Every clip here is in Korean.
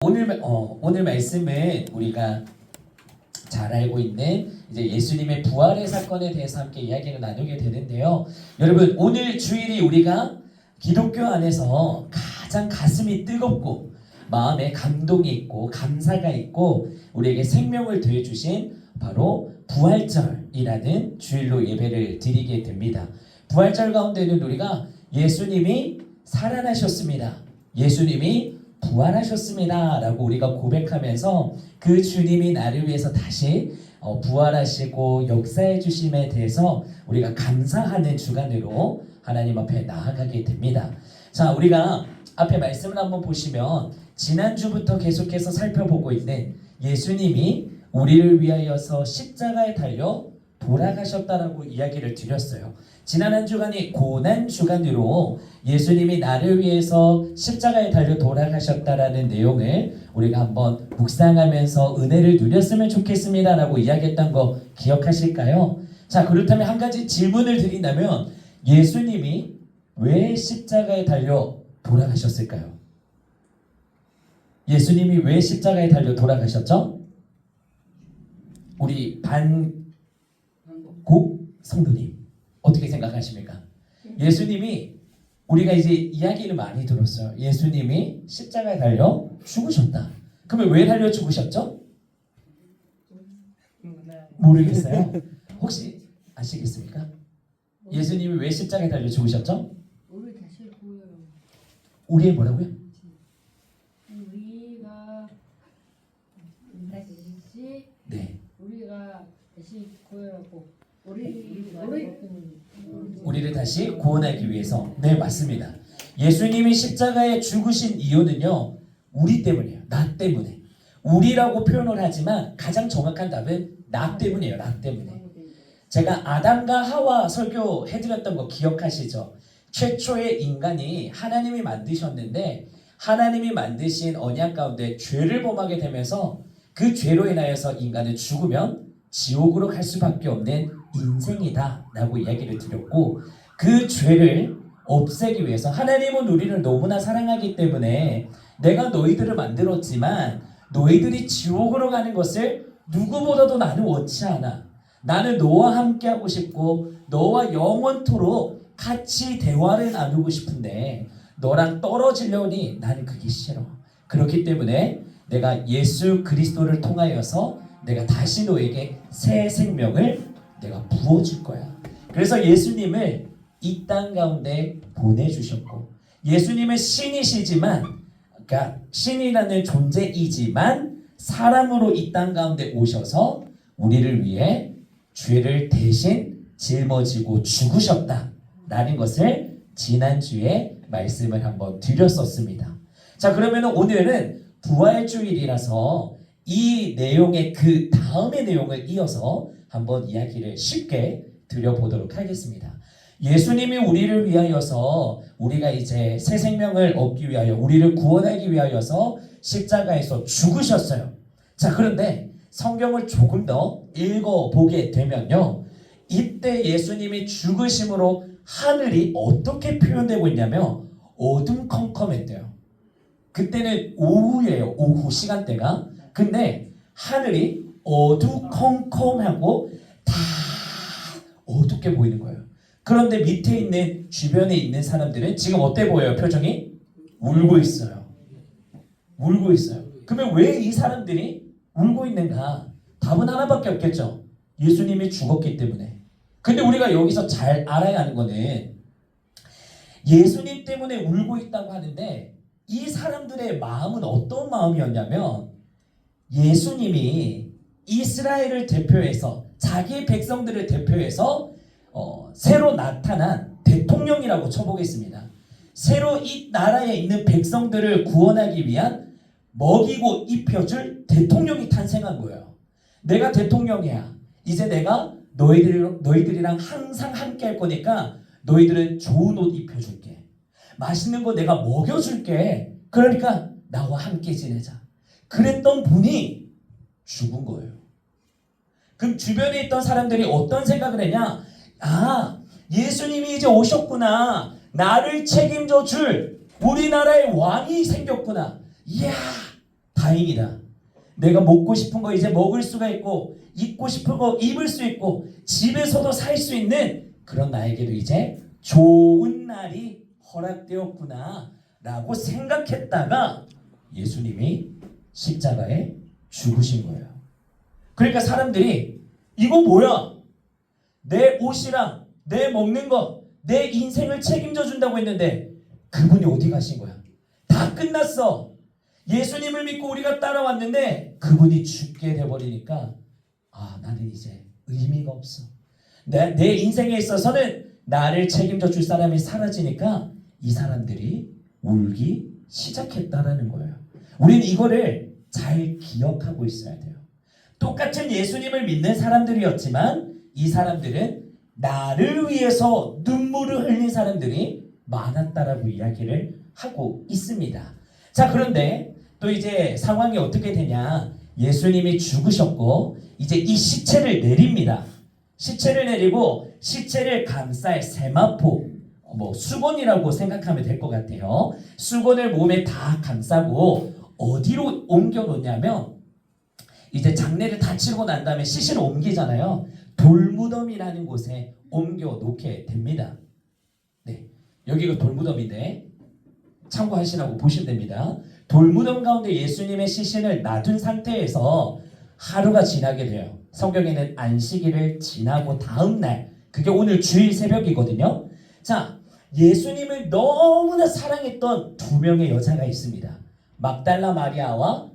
오늘 말씀은 우리가 잘 알고 있는 이제 예수님의 부활의 사건에 대해서 함께 이야기를 나누게 되는데요. 여러분, 오늘 주일이 우리가 기독교 안에서 가장 가슴이 뜨겁고 마음에 감동이 있고 감사가 있고 우리에게 생명을 더해주신 바로 부활절이라는 주일로 예배를 드리게 됩니다. 부활절 가운데는 우리가 예수님이 살아나셨습니다, 예수님이 부활하셨습니다 라고 우리가 고백하면서 그 주님이 나를 위해서 다시 부활하시고 역사해 주심에 대해서 우리가 감사하는 주간으로 하나님 앞에 나아가게 됩니다. 자, 우리가 앞에 말씀을 한번 보시면 지난주부터 계속해서 살펴보고 있는 예수님이 우리를 위하여서 십자가에 달려 돌아가셨다라고 이야기를 드렸어요. 지난 한 주간이 고난 주간으로 예수님이 나를 위해서 십자가에 달려 돌아가셨다라는 내용을 우리가 한번 묵상하면서 은혜를 누렸으면 좋겠습니다 라고 이야기했던 거 기억하실까요? 자, 그렇다면 한 가지 질문을 드린다면 예수님이 왜 십자가에 달려 돌아가셨을까요? 예수님이 왜 십자가에 달려 돌아가셨죠? 우리 반곡 성도님 어떻게 생각하십니까? 예수님이 우리가 이제 이야기를 많이 들었어요. 예수님이 십자가에 달려 죽으셨다. 그러면 왜 달려 죽으셨죠? 모르겠어요. 혹시 아시겠습니까? 예수님이 왜 십자가에 달려 죽으셨죠? 우리 다시 구해요. 우리의 뭐라고요? 우리가 다시 네. 우리가 다시 구하고 우리를 다시 구원하기 위해서. 네, 맞습니다. 예수님이 십자가에 죽으신 이유는요, 우리 때문이에요. 나 때문에. 우리라고 표현을 하지만 가장 정확한 답은 나 때문이에요. 나 때문에. 제가 아담과 하와 설교해드렸던 거 기억하시죠? 최초의 인간이 하나님이 만드셨는데 하나님이 만드신 언약 가운데 죄를 범하게 되면서 그 죄로 인하여서 인간은 죽으면 지옥으로 갈 수밖에 없는 인생이다 라고 이야기를 드렸고, 그 죄를 없애기 위해서 하나님은 우리를 너무나 사랑하기 때문에 내가 너희들을 만들었지만 너희들이 지옥으로 가는 것을 누구보다도 나는 원치 않아. 나는 너와 함께 하고 싶고 너와 영원토록 같이 대화를 나누고 싶은데 너랑 떨어지려니 나는 그게 싫어. 그렇기 때문에 내가 예수 그리스도를 통하여서 내가 다시 너에게 새 생명을 내가 부어줄 거야. 그래서 예수님을 이 땅 가운데 보내주셨고, 예수님은 신이시지만, 그러니까 신이라는 존재이지만 사람으로 이 땅 가운데 오셔서 우리를 위해 죄를 대신 짊어지고 죽으셨다라는 것을 지난주에 말씀을 한번 드렸었습니다. 자, 그러면 오늘은 부활주일이라서 이 내용의 그 다음의 내용을 이어서 한번 이야기를 쉽게 드려보도록 하겠습니다. 예수님이 우리를 위하여서 우리가 이제 새 생명을 얻기 위하여 우리를 구원하기 위하여서 십자가에서 죽으셨어요. 자, 그런데 성경을 조금 더 읽어보게 되면요, 이때 예수님이 죽으심으로 하늘이 어떻게 표현되고 있냐면 어둠컴컴했대요. 그때는 오후예요. 오후 시간대가. 근데 하늘이 어두컴컴하고 다 어둡게 보이는 거예요. 그런데 밑에 있는 주변에 있는 사람들은 지금 어때 보여요? 표정이? 울고 있어요. 울고 있어요. 그러면 왜 이 사람들이 울고 있는가? 답은 하나밖에 없겠죠. 예수님이 죽었기 때문에. 근데 우리가 여기서 잘 알아야 하는 거는 예수님 때문에 울고 있다고 하는데 이 사람들의 마음은 어떤 마음이었냐면 예수님이 이스라엘을 대표해서 자기 백성들을 대표해서 새로 나타난 대통령이라고 쳐보겠습니다. 새로 이 나라에 있는 백성들을 구원하기 위한 먹이고 입혀줄 대통령이 탄생한 거예요. 내가 대통령이야. 이제 내가 너희들이랑 항상 함께 할 거니까 너희들은 좋은 옷 입혀줄게. 맛있는 거 내가 먹여줄게. 그러니까 나와 함께 지내자. 그랬던 분이 죽은 거예요. 그럼 주변에 있던 사람들이 어떤 생각을 했냐? 아, 예수님이 이제 오셨구나. 나를 책임져 줄 우리나라의 왕이 생겼구나. 이야, 다행이다. 내가 먹고 싶은 거 이제 먹을 수가 있고 입고 싶은 거 입을 수 있고 집에서도 살 수 있는 그런 나에게도 이제 좋은 날이 허락되었구나 라고 생각했다가 예수님이 십자가에 죽으신 거예요. 그러니까 사람들이 이거 뭐야? 내 옷이랑 내 먹는 거, 내 인생을 책임져 준다고 했는데 그분이 어디 가신 거야? 다 끝났어. 예수님을 믿고 우리가 따라왔는데 그분이 죽게 돼버리니까 나는 이제 의미가 없어. 내 인생에 있어서는 나를 책임져 줄 사람이 사라지니까 이 사람들이 울기 시작했다라는 거예요. 우리는 이거를 잘 기억하고 있어야 돼요. 똑같은 예수님을 믿는 사람들이었지만 이 사람들은 나를 위해서 눈물을 흘린 사람들이 많았다라고 이야기를 하고 있습니다. 자, 그런데 또 이제 상황이 어떻게 되냐? 예수님이 죽으셨고 이제 이 시체를 내립니다. 시체를 내리고 시체를 감쌀 세마포, 수건이라고 생각하면 될 것 같아요. 수건을 몸에 다 감싸고 어디로 옮겨 놓냐면 이제 장례를 다 치르고 난 다음에 시신을 옮기잖아요. 돌무덤이라는 곳에 옮겨 놓게 됩니다. 네, 여기가 돌무덤인데 참고하시라고 보시면 됩니다. 돌무덤 가운데 예수님의 시신을 놔둔 상태에서 하루가 지나게 돼요. 성경에는 안식일을 지나고 다음 날, 그게 오늘 주일 새벽이거든요. 자, 예수님을 너무나 사랑했던 두 명의 여자가 있습니다. 막달라 마리아와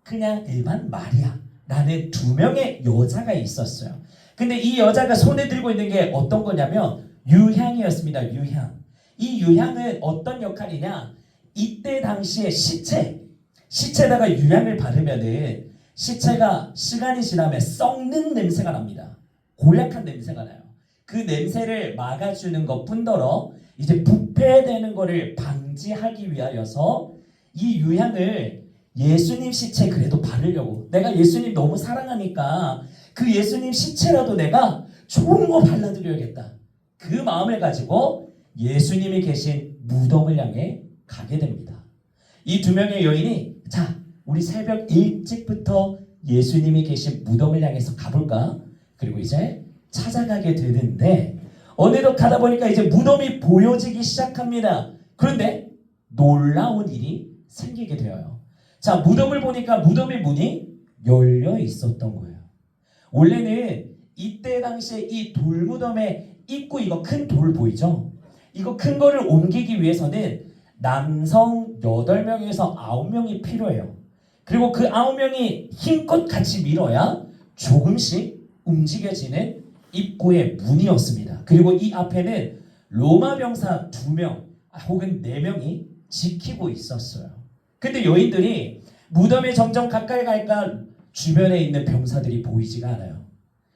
그냥 일반 마리아라는 두 명의 여자가 있었어요. 근데 이 여자가 손에 들고 있는 게 어떤 거냐면 유향이었습니다. 유향. 이 유향은 어떤 역할이냐? 이때 당시에 시체에다가 유향을 바르면은 시체가 시간이 지나면 썩는 냄새가 납니다. 고약한 냄새가 나요. 그 냄새를 막아주는 것뿐더러 이제 부패되는 것을 방지하기 위하여서 이 유향을 예수님 시체에 그래도 바르려고, 내가 예수님 너무 사랑하니까 그 예수님 시체라도 내가 좋은 거 발라드려야겠다. 그 마음을 가지고 예수님이 계신 무덤을 향해 가게 됩니다. 이 두 명의 여인이 자, 우리 새벽 일찍부터 예수님이 계신 무덤을 향해서 가볼까? 그리고 이제 찾아가게 되는데 어느덧 가다 보니까 이제 무덤이 보여지기 시작합니다. 그런데 놀라운 일이 생기게 되어요. 자, 무덤을 보니까 무덤의 문이 열려 있었던 거예요. 원래는 이때 당시에 이 돌무덤의 입구, 이거 큰 돌 보이죠? 이거 큰 거를 옮기기 위해서는 남성 8명에서 9명이 필요해요. 그리고 그 9명이 힘껏 같이 밀어야 조금씩 움직여지는 입구의 문이었습니다. 그리고 이 앞에는 로마 병사 2명 혹은 4명이 지키고 있었어요. 근데 여인들이 무덤에 점점 가까이 가니까 주변에 있는 병사들이 보이지가 않아요.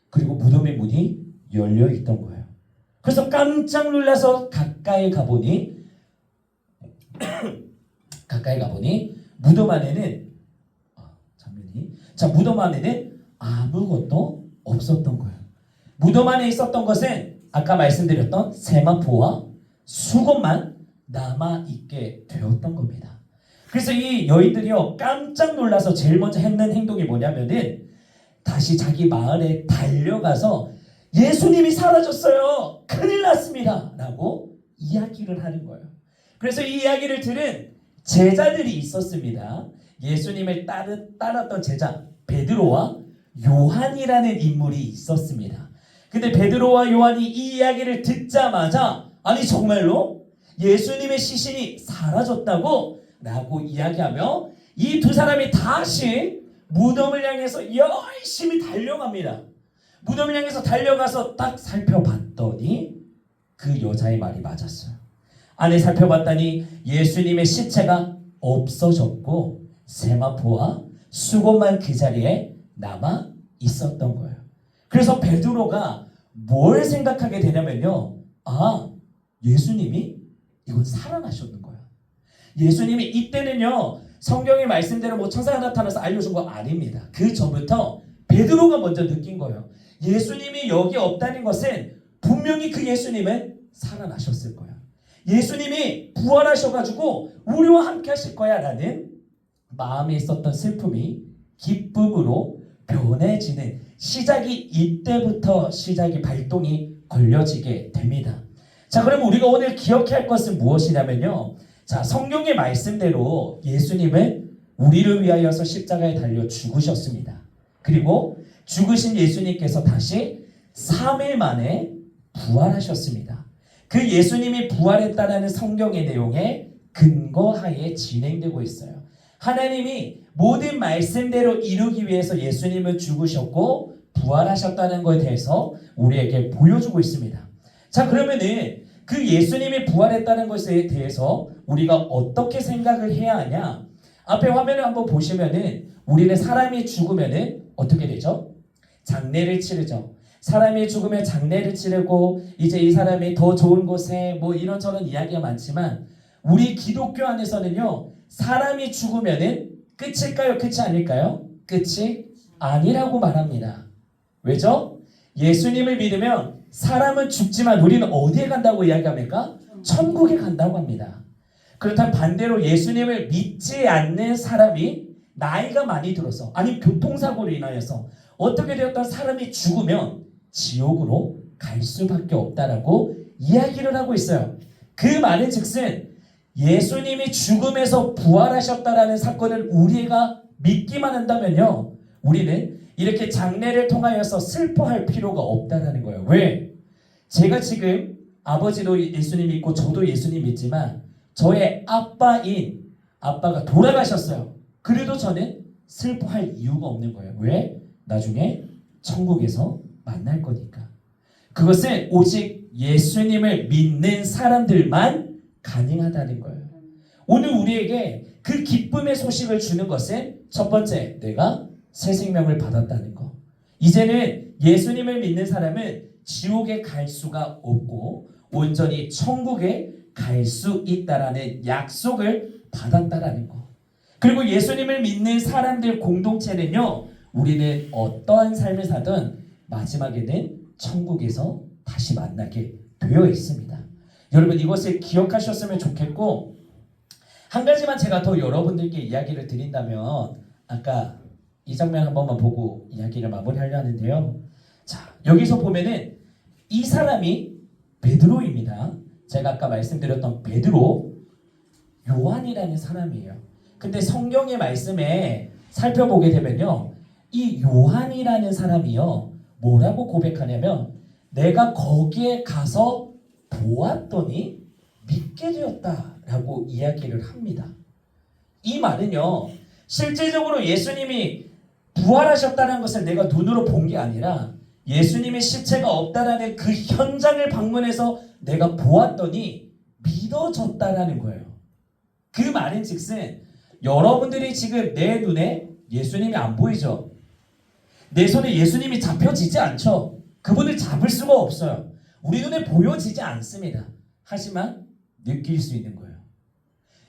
그리고 무덤의 문이 열려 있던 거예요. 그래서 깜짝 놀라서 가까이 가보니 무덤 안에는 무덤 안에는 아무것도 없었던 거예요. 무덤 안에 있었던 것은 아까 말씀드렸던 세마포와 수건만 남아있게 되었던 겁니다. 그래서 이 여인들이요 깜짝 놀라서 제일 먼저 했는 행동이 뭐냐면은 다시 자기 마을에 달려가서 예수님이 사라졌어요. 큰일 났습니다. 라고 이야기를 하는 거예요. 그래서 이 이야기를 들은 제자들이 있었습니다. 예수님을 따랐던 제자 베드로와 요한이라는 인물이 있었습니다. 근데 베드로와 요한이 이 이야기를 듣자마자 아니 정말로 예수님의 시신이 사라졌다고? 라고 이야기하며 이 두 사람이 다시 무덤을 향해서 열심히 달려갑니다. 무덤을 향해서 달려가서 딱 살펴봤더니 그 여자의 말이 맞았어요. 안에 살펴봤더니 예수님의 시체가 없어졌고 세마포와 수건만 그 자리에 남아 있었던 거예요. 그래서 베드로가 뭘 생각하게 되냐면요. 예수님이 이건 살아나셨는 거예요. 예수님이 이때는요. 성경의 말씀대로 천사가 나타나서 알려준 거 아닙니다. 그 전부터 베드로가 먼저 느낀 거예요. 예수님이 여기 없다는 것은 분명히 그 예수님은 살아나셨을 거야. 예수님이 부활하셔가지고 우리와 함께 하실 거야 라는 마음에 있었던 슬픔이 기쁨으로 변해지는 시작이 이때부터 시작이 발동이 걸려지게 됩니다. 자, 그럼 우리가 오늘 기억해야 할 것은 무엇이냐면요. 자, 성경의 말씀대로 예수님은 우리를 위하여서 십자가에 달려 죽으셨습니다. 그리고 죽으신 예수님께서 다시 3일 만에 부활하셨습니다. 그 예수님이 부활했다라는 성경의 내용에 근거하에 진행되고 있어요. 하나님이 모든 말씀대로 이루기 위해서 예수님은 죽으셨고 부활하셨다는 것에 대해서 우리에게 보여주고 있습니다. 자, 그러면은 그 예수님이 부활했다는 것에 대해서 우리가 어떻게 생각을 해야 하냐? 앞에 화면을 한번 보시면은 우리는 사람이 죽으면은 어떻게 되죠? 장례를 치르죠. 사람이 죽으면 장례를 치르고 이제 이 사람이 더 좋은 곳에 뭐 이런저런 이야기가 많지만 우리 기독교 안에서는요, 사람이 죽으면은 끝일까요? 끝이 아닐까요? 끝이 아니라고 말합니다. 왜죠? 예수님을 믿으면 사람은 죽지만 우리는 어디에 간다고 이야기합니까? 천국에 간다고 합니다. 그렇다면 반대로 예수님을 믿지 않는 사람이 나이가 많이 들어서 아니면 교통사고로 인하여서 어떻게 되었던 사람이 죽으면 지옥으로 갈 수밖에 없다라고 이야기를 하고 있어요. 그 말은 즉슨 예수님이 죽음에서 부활하셨다라는 사건을 우리가 믿기만 한다면요, 우리는 이렇게 장례를 통하여서 슬퍼할 필요가 없다라는 거예요. 왜? 제가 지금 아버지도 예수님 믿고 저도 예수님 믿지만 저의 아빠가 돌아가셨어요. 그래도 저는 슬퍼할 이유가 없는 거예요. 왜? 나중에 천국에서 만날 거니까. 그것은 오직 예수님을 믿는 사람들만 가능하다는 거예요. 오늘 우리에게 그 기쁨의 소식을 주는 것은 첫 번째, 내가 새 생명을 받았다는 거. 이제는 예수님을 믿는 사람은 지옥에 갈 수가 없고 온전히 천국에 갈 수 있다라는 약속을 받았다라는 거. 그리고 예수님을 믿는 사람들 공동체는요, 우리는 어떠한 삶을 사든 마지막에는 천국에서 다시 만나게 되어 있습니다. 여러분, 이것을 기억하셨으면 좋겠고, 한 가지만 제가 더 여러분들께 이야기를 드린다면, 아까 이 장면 한 번만 보고 이야기를 마무리하려 하는데요. 자, 여기서 보면은 이 사람이 베드로입니다. 제가 아까 말씀드렸던 베드로, 요한이라는 사람이에요. 근데 성경의 말씀에 살펴보게 되면요, 이 요한이라는 사람이요, 뭐라고 고백하냐면 내가 거기에 가서 보았더니 믿게 되었다라고 이야기를 합니다. 이 말은요, 실제적으로 예수님이 부활하셨다는 것을 내가 눈으로 본 게 아니라 예수님의 시체가 없다라는 그 현장을 방문해서 내가 보았더니 믿어졌다라는 거예요. 그 말은 즉슨 여러분들이 지금 내 눈에 예수님이 안 보이죠? 내 손에 예수님이 잡혀지지 않죠? 그분을 잡을 수가 없어요. 우리 눈에 보여지지 않습니다. 하지만 느낄 수 있는 거예요.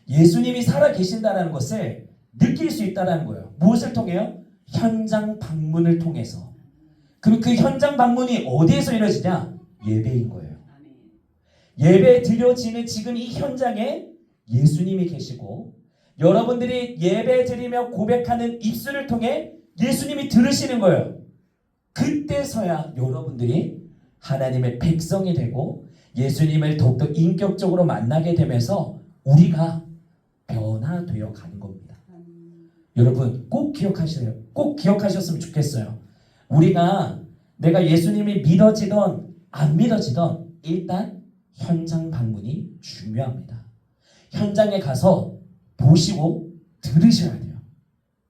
예수님이 살아 계신다는 것을 느낄 수 있다는 거예요. 무엇을 통해요? 현장 방문을 통해서. 그리고 그 현장 방문이 어디에서 이루어지냐? 예배인 거예요. 예배 드려지는 지금 이 현장에 예수님이 계시고 여러분들이 예배 드리며 고백하는 입술을 통해 예수님이 들으시는 거예요. 그때서야 여러분들이 하나님의 백성이 되고 예수님을 더욱더 인격적으로 만나게 되면서 우리가 변화되어 가는 겁니다. 여러분 꼭 기억하세요. 꼭 기억하셨으면 좋겠어요. 우리가 내가 예수님이 믿어지던 안 믿어지던 일단 현장 방문이 중요합니다. 현장에 가서 보시고 들으셔야 돼요.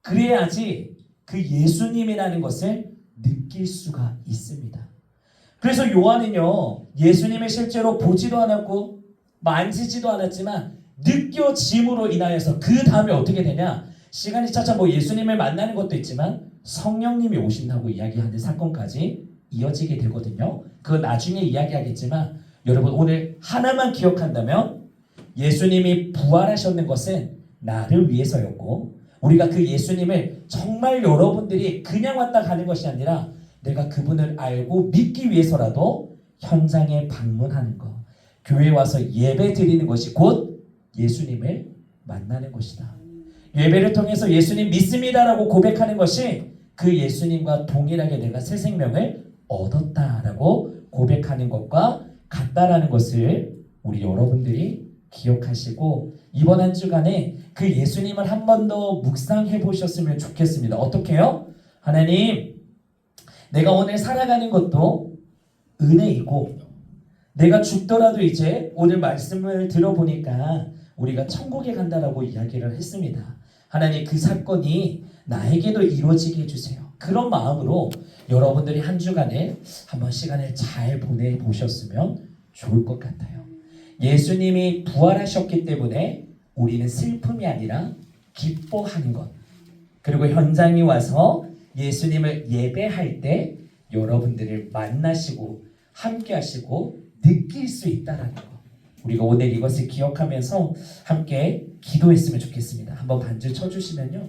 그래야지 그 예수님이라는 것을 느낄 수가 있습니다. 그래서 요한은요, 예수님을 실제로 보지도 않았고 만지지도 않았지만 느껴짐으로 인하여서 그 다음에 어떻게 되냐? 시간이 차차 뭐 예수님을 만나는 것도 있지만 성령님이 오신다고 이야기하는 사건까지 이어지게 되거든요. 그거 나중에 이야기하겠지만 여러분 오늘 하나만 기억한다면 예수님이 부활하셨는 것은 나를 위해서였고 우리가 그 예수님을 정말 여러분들이 그냥 왔다 가는 것이 아니라 내가 그분을 알고 믿기 위해서라도 현장에 방문하는 것, 교회에 와서 예배 드리는 것이 곧 예수님을 만나는 것이다. 예배를 통해서 예수님 믿습니다라고 고백하는 것이 그 예수님과 동일하게 내가 새 생명을 얻었다라고 고백하는 것과 같다라는 것을 우리 여러분들이 기억하시고 이번 한 주간에 그 예수님을 한 번 더 묵상해 보셨으면 좋겠습니다. 어떻게요? 하나님, 내가 오늘 살아가는 것도 은혜이고 내가 죽더라도 이제 오늘 말씀을 들어보니까 우리가 천국에 간다라고 이야기를 했습니다. 하나님, 그 사건이 나에게도 이루어지게 해주세요. 그런 마음으로 여러분들이 한 주간에 한번 시간을 잘 보내보셨으면 좋을 것 같아요. 예수님이 부활하셨기 때문에 우리는 슬픔이 아니라 기뻐하는 것, 그리고 현장에 와서 예수님을 예배할 때 여러분들을 만나시고 함께 하시고 느낄 수 있다라는 것, 우리가 오늘 이것을 기억하면서 함께 기도했으면 좋겠습니다. 한번 반주 쳐주시면요.